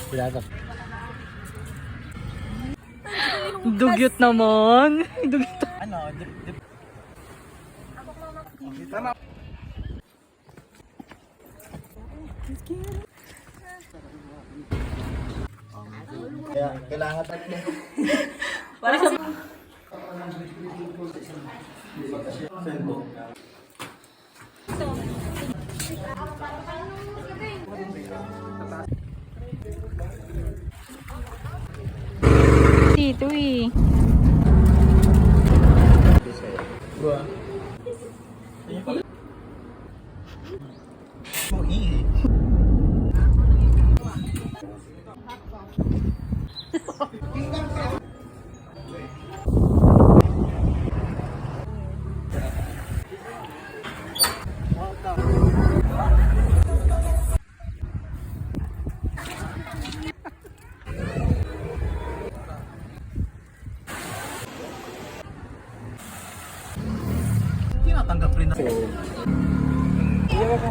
Bilatok. Dugyot naman. Dugyot. Ano? Tama. Kaya kailangan tayo. Wala sa... Dito eh. Gua. Mo i. Tinatanggap rin ako. Iya ka